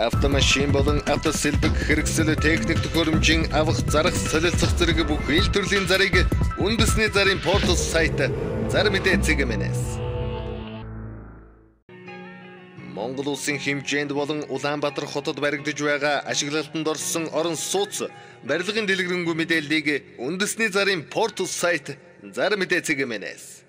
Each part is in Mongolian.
Автомашин болон автосэлбэг хэрэгсэл техник төхөөрөмжийн авах зарах солилцох зэрэг бүх ил төрлийн зарыг үндэсний зарын портал сайт Зар мэдээ цэгмэнэс. Монгол улсын хэмжээнд болон Улаанбаатар хотод баригдаж байгаа ашиглалтанд орсон орон сууц барилгын дэлгэрэнгүй мэдээллийг үндэсний зарын портал сайт Зар мэдээ цэгмэнэс.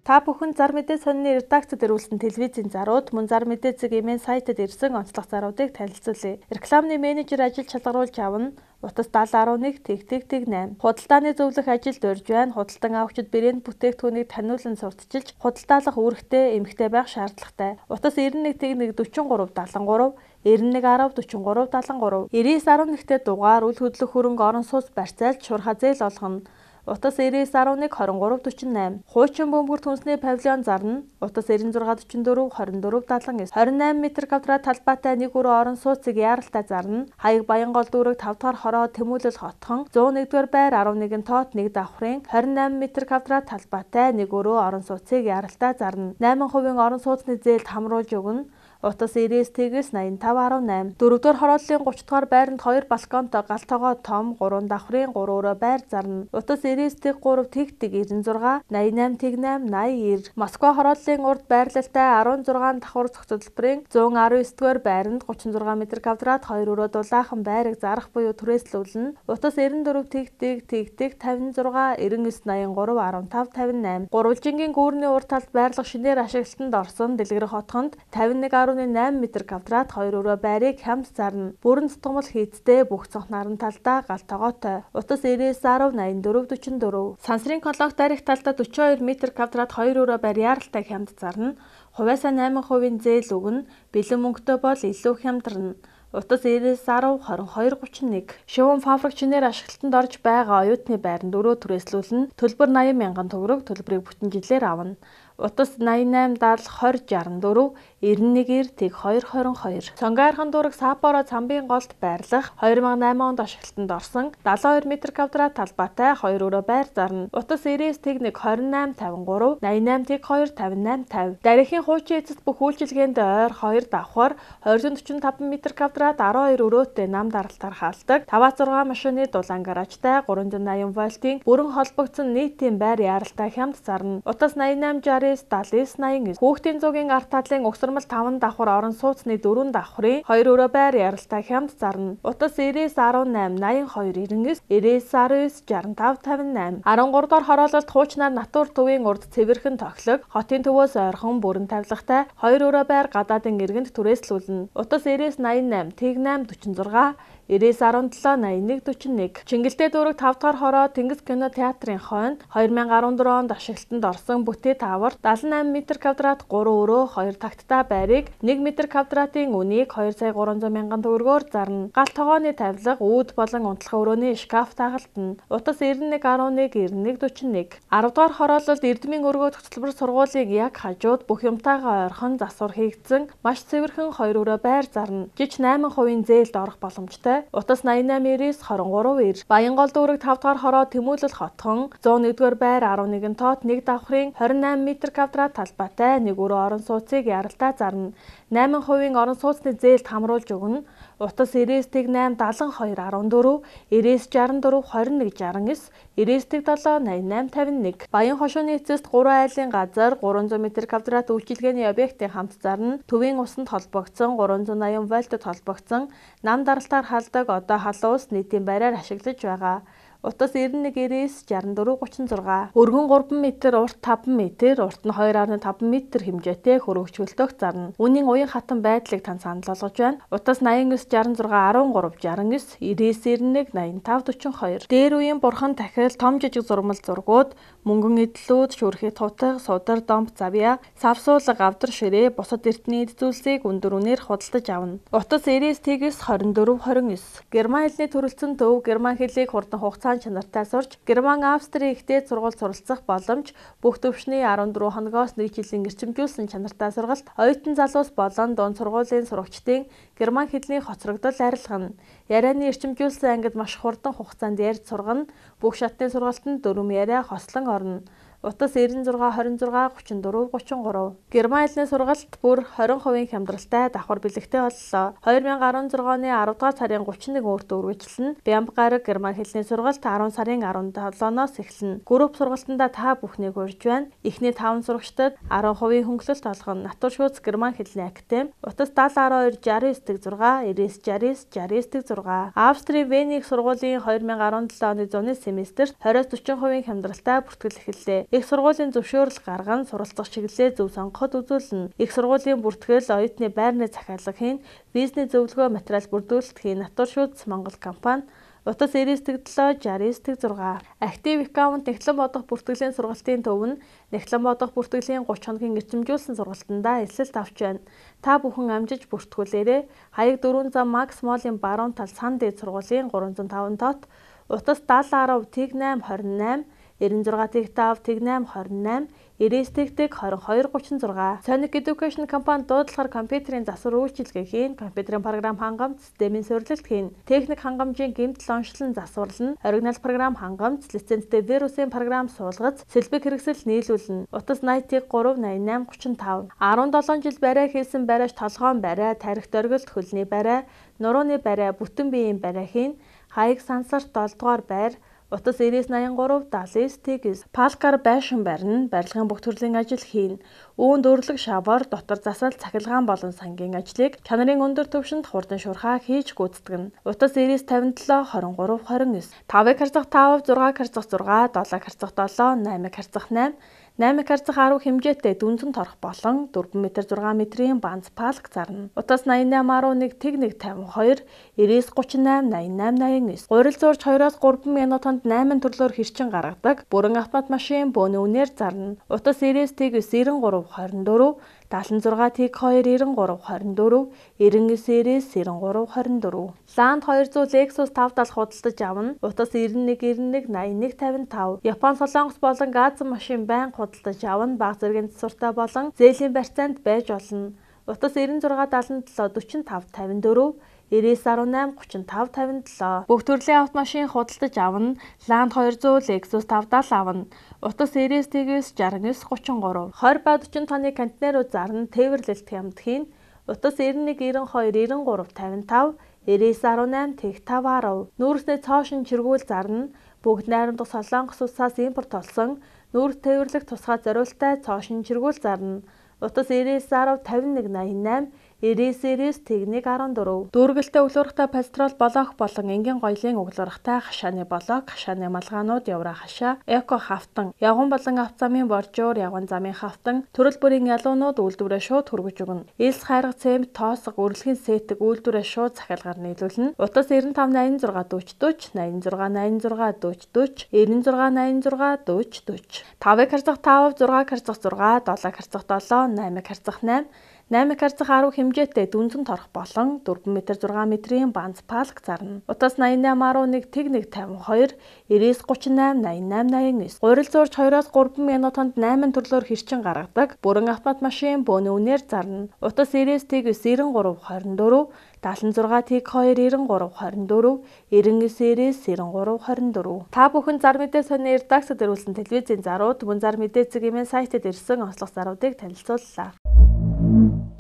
Та бүхэн Зар мэдээ сонины редакцид ирүүлсэн телевизийн зарууд мөн Зар мэдээ цэгийн сайтад ирсэн онцлог заруудыг танилцуулъя. Рекламны менежер ажил шалгаруулж авна. Утас 7011 тэг 8. Худалдааны зөвлөх ажилд урьж байна. Худалдан авахчид брэнд бүтээгдэхүүнийг таниулан сурталчилж, худалдаалах үүрэгтэй эмэгтэй байх шаардлагатай. Утас 91 тэг 43 73, 91 10 43 73. 9911-т дугаар үл хөдлөх хөрөнгө орон сууц барьцаалж шуурхаа зээл олгоно. Утас 9911 23 48. Хуучин бөмбөр түнсний павильон зарна. Утас 96 44 24 79. 28 м2 талбайтай нэг өрөө орон сууцыг яаралтай зарна. Хаяг Баянгол дүүрэг 5 дахь хороо Тэмүүлэл хотхон 101-р байр 11 тоот 1 давхрын 28 м2 талбайтай нэг өрөө орон сууцыг яаралтай зарна. 8% орон сууцны зээлд хамруулж өгнө. Утас 99-ээс 8518. 4-р хорооллын 30 дугаар байранд 2 балконтой гал тогоо том 3 давхрын 3 өрөө байр зарна. Утас 99- тэг 3 тэг 96, 88 тэг 8 80 90. Москва хорооллын урд байрлалтай 16 давхар цогцлбарын 119-р байранд 36 м2 2 өрөө дулаахан байрыг зарах буюу түрээслүүлнэ. Утас 94 тэг 56, 99 83 15 58. Гурвалжингийн гүүрний урд талд байрлах шинээр ашиглалтанд орсон дэлгэр хотхонд 51.8 м2 2 өрөө байрыг хямд зарна. Бүрэн тутамл хийцтэй бүх цонхнаар нь талдаа гал тогоотой. Утас 99 10 84 44. Сансрын коллог дарих талдаа 42 м2 2 өрөө байр яаралтай хямд зарна. Хувьяасаа 8% зээл өгнө. Бэлэн мөнгөтэй бол илүү хямдарна. Утас 99 10 22 31. Шивэн фабрик шинээр ашиглалтанд орж байгаа оюутны байранд өрөө түрээслүүлнэ. Төлбөр 80,000 төгрөг, төлбөрийг бүтэн жилээр авна. Утас 88 70 20 64 91 тэг 222. Цонгайрхан дүүрэг Сапоро цамбын голд байрлах 2008 онд ашиглалтанд орсон 72 м2 талбайтай 2 өрөө байр зарна. Утас 99 тэг 1 28 53 88 тэг 2 58 50. Дарихийн хуучин эцэст бүх үйлчилгээнд ойр 2 давхар 245 м2 12 өрөөтэй нам даралтаар хаалдаг 5-6 машины дулаан гаражтай 380 вольтын бүрэн холбогдсон нийтийн байр яаралтай хямд зарна. Утас 88 69 79. Хүүхдийн зуугийн арт талын угсармал 5 давхар орон сууцны 4 давхрын 2 өрөө байр яаралтай хямд зарна. Утас 99 18 82 99 99 19 65 58. 13 дахь хороололт хуучнаар Натур төвийн урд цэвэрхэн тоглог хотын төвөөс ойрхон бүрэн тавилгатай 2 өрөө байр гадаадын иргэнд түрээслүүлнэ. Утас 99 88 тэг 8 46 99 17 81 41. Чингэлтэй дүүрэг 5 дахь хороо Тэнгис кино театрын хойно 2014 онд ашиглалтанд орсон бүтэт аварт 78 м2 3 өрөө 2 тагттай байрыг 1 м2-ийн үнийг 2,300,000 төгрөгөөр зарна. Гал тогооны тавилга, үүд болон унтлах өрөөний шкаф тагалтна. Утас 91 11 91 41. 10 дахь хороололд Эрдмийн өргөө цогцлбор сургуулийг яг хажууд бүх юмтайгаа ойрхон засвар хийгдсэн маш цэвэрхэн 2 өрөө байр зарна. Жиж 8% зээлд орох боломжтой. Утас 88 93 90. Баянгол дүүрэг 5 дахь хороо Тэмүүлэл хотхон 101-р байр 11 тоот 1 давхрын 28 м2 талбайтай нэг өрөө орон сууцыг яаралтай зарна. 8% орон сууцны зээлд хамруулж өгнө. Утас 99 тэг 8 72 14 99 64 21 69 99 тэг 7 88 51. Баян хошууны эцэст 3 айлын газар 300 м2 үйлчилгээний объектын хамт зарна. Төвийн усанд холбогдсон 380 вольтод холбогдсон нам даралтаар халдаг одоо халуун ус нийтийн байраар ашиглаж байгаа. Утас 91 99 64 36. Өргөн 3 м, урт 5 м, урт нь 2.5 м хэмжээтэй хөрвөгчөлтөг зарна. Үнийн уян хатан байдлыг тань санал болгож байна. Утас 89 66 13 69 99 91 85 42. Дээр үеийн бурхан тахил том жижиг зурмал зургууд, мөнгөн эдлүүд, шүрхий тутаг, судар, домб, завья, савсуулга, гавдар ширээ, бусад эртний эд зүйлсийг өндөр үнээр худалдаж авна. Утас 99 тэгс 24 29. Герман хэлний төрөлцсөн төв герман хэлийг хурдан хугацаанд чанартай сурч, Герман Австри ихтэй сургууль суралцах боломж, бүх төвшний 14 хоногоос 1 жилийн эрчимжүүлсэн чанартай сургалт, оюутан залуус болон дунд сургуулийн сурагчдын герман хэлний хоцрогдол арилгана. Ярианы эрчимжүүлсэн ангид маш хурдан хугацаанд ярьж сургана. Бүх шатны сургалтанд 4 яриа хослон орно. Утас 96 26 34 33. Герман хэлний сургалт бүр 20% хямдралтай давхар бэлэгтэй боллоо. 2016 оны 10 дугаар сарын 31 өөртөө үргэлжлэн Бямб гараг герман хэлний сургалт 10 сарын 17-ноос эхэлнэ. Групп сургалтандаа та бүхнийг урьж байна. Эхний 5 сурагчдад 10% хөнгөлөлт олгоно. Натуршууц герман хэлний академи. Утас 70 12 69 6 99 69 6. Австрийн Венийг сургуулийн 2017 оны зуны семестрт 20-40% хямдралтай бүртгэл эхэллээ. Их сургуулийн зөвшөөрөл гарган суралцах чиглэлээ зөв сонгоход үзүүлнэ. Их сургуулийн бүртгэл оюутны байрны захиалга хийн, визний зөвлөгөө материал бүрдүүлэлт хийн. Натуршууц Монгол компани. Утас 97 69 6. Актив аккаунт Нэхлэн бодох бүртгэлийн сургалтын төв нь Нэхлэн бодох бүртгэлийн 30 хоногийн эрчимжүүлсэн сургалтандаа эсэлт авч байна. Та бүхэн амжиж бүртгүүлээрэй. Хаяг 4 зам Макс Моллийн баруун тал сан дээд сургуулийн 305 дот. Утас 70 10 28 96 5 8 28 99 22 36. Sonic Education компани дуудлагаар компьютерийн засвар үйлчилгээ хийн, компьютерийн програм хангамж, системийн суурилалт хийн, техник хангамжийн гэмтэл онцлон засварлан, оригинал програм хангамж, лицензтэй вирусын програм суулгац, сэлбэг хэрэгсэл нийлүүлнэ. Утас 83 88 35. 17 жил барай хийсэн барайч толгоон барай, тархит оргилд хөлний барай, нурууны барай, бүтэн биеийн барай хийн, хаяг сансарт 7 дугаар байр. Утас 9983 79 Палкар байшин барина, барилгын бүх төрлийн ажил хийн. Үүнд өрлөг шавар, дотор засал, цахилгаан болон сангийн ажлыг чанарын өндөр түвшинд хурдан шуурхаа хийж гүйцэтгэнэ. Утас 9957 23 29. 5-ыг харьцах 5, 6-ыг харьцах 6, 7-ыг харьцах 7, 8-ыг харьцах 8. 8-ыг харьцах 10 хэмжээтэй дүнзэн торох болон 4 м 6 м-ийн банц палк зарна. Утас 88 11 51 52 99 38 88 89. Гурил зурж 2-оос 3 минутанд 8 төрлөөр хэрчин гаргадаг бүрэн автомат машин бөөний үнээр зарна. Утас 99 93 24 76 2 93 24 99 93 24. Land 200 Lexus 570 худалдаж авна. Утас 91 91 81 55. Япон Солонгос болон Газан машин байн худалдаж авна. Бага зэргийн засвартай болон зээлийн барьцаанд байж болно. Утас 96 77 45 54 99 18 35 57. Бүх төрлийн автомашин худалдаж авна. Land 200 Lexus 570 авна. Утас 99 69 33. 20 ба 40 тонны контейнерууд зарна. Тээвэрлэлт хямд хийн. Утас 91 92 93 55 99 18 5 10. Нүүрснээ цоошин чиргүүл зарна. Бүгд найрамдах Солонгос улсаас импорт болсон нүүрс тээвэрлэх тусгай зориулалттай цоошин чиргүүл зарна. Утас 99 10 51 88 99 14. Дүүргэлтэй углуурхтай пастрол блок болон энгийн гоёлын углуурхтай хашааны блок, хашааны малгаанууд явра хашаа, эко хавтан, ягуун болон авто замын боржуур, ягуун замын хавтан, төрөл бүрийн ялуунууд үйлдвэрээ шууд хүргэж өгнө. Элс хайрга цемент, тоосго, үргэлгийн сэтг үйлдвэрээ шууд захиалгаар нийлүүлнэ. Утас 95 86 40 40 86 86 40 40 96 86 40 40. 5-ыг харьцах 5, 6-ыг харьцах 6, 7-ыг харьцах 7, 8-ыг харьцах 8. 8-ыг харьцах 10 хэмжээтэй дүнзэн торох болон 4 м 6 м-ийн банц палк зарна. Утас 88 11 51 52 99 38 88 89. Гурил зурж 2-оос 3 минутанд 8 төрлөөр хэрчин гаргадаг бүрэн автомат машин бөөний үнээр зарна. Утас 99 93 24 76 2 93 24 99 93 24. Та бүхэн зар мэдээ сонины редакцид ирүүлсэн телевизийн зарууд мөн зар мэдээ цэгийн сайтад ирсэн онцлог заруудыг танилцууллаа.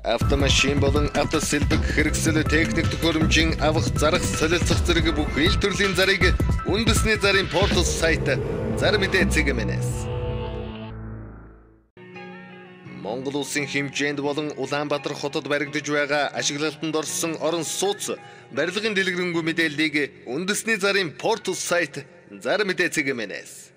Автомашин болон автосэлбэг хэрэгсэл техник төхөөрөмжийн авах зарах солилцох зэрэг бүх ил төрлийн зарыг үндэсний зарын портал сайт зар мэдээ цэгийн-ээс Монгол улсын хэмжээнд болон Улаанбаатар хотод баригдаж байгаа ашиглалтанд орсон орон сууц барилгын дэлгэрэнгүй мэдээллийг үндэсний зарын портал сайт зар мэдээ цэгийн-ээс